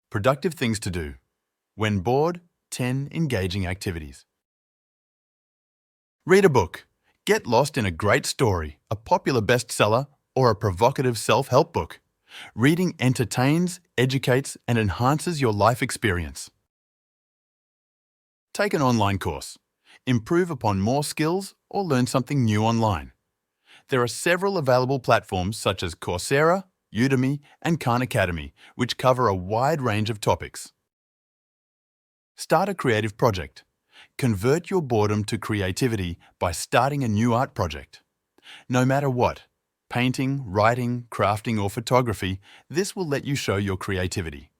Productive things to do. When bored, 10 engaging activities. Read a book. Get lost in a great story, a popular bestseller, or a provocative self-help book. Reading entertains, educates, and enhances your life experience. Take an online course. Improve upon more skills or learn something new online. There are several available platforms such as Coursera, Udemy, and Khan Academy, which cover a wide range of topics. Start a creative project. Convert your boredom to creativity by starting a new art project. No matter what, painting, writing, crafting, or photography, this will let you show your creativity.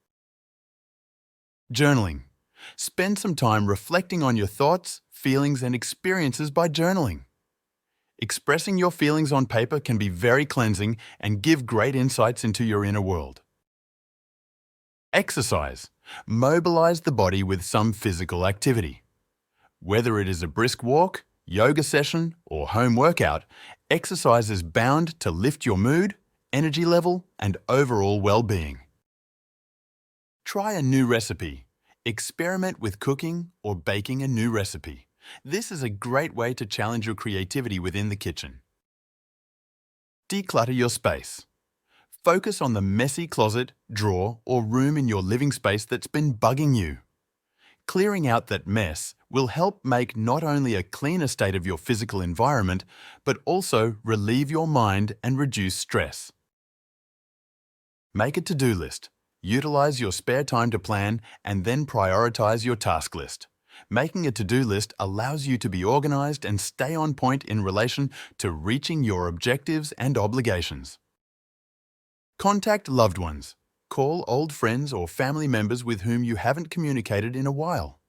Journaling. Spend some time reflecting on your thoughts, feelings, and experiences by journaling. Expressing your feelings on paper can be very cleansing and give great insights into your inner world. Exercise. Mobilize the body with some physical activity. Whether it is a brisk walk, yoga session, or home workout, exercise is bound to lift your mood, energy level, and overall well-being. Try a new recipe. Experiment with cooking or baking a new recipe. This is a great way to challenge your creativity within the kitchen. Declutter your space. Focus on the messy closet, drawer, or room in your living space that's been bugging you. Clearing out that mess will help make not only a cleaner state of your physical environment, but also relieve your mind and reduce stress. Make a to-do list. Utilize your spare time to plan and then prioritize your task list. Making a to-do list allows you to be organized and stay on point in relation to reaching your objectives and obligations. Contact loved ones. Call old friends or family members with whom you haven't communicated in a while.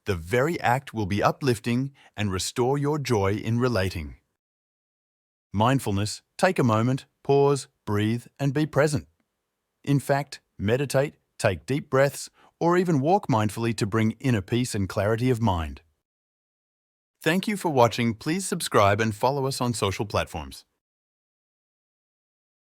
The very act will be uplifting and restore your joy in relating. Mindfulness. Take a moment, pause, breathe, and be present. In fact, meditate, take deep breaths, or even walk mindfully to bring inner peace and clarity of mind. Thank you for watching. Please subscribe and follow us on social platforms.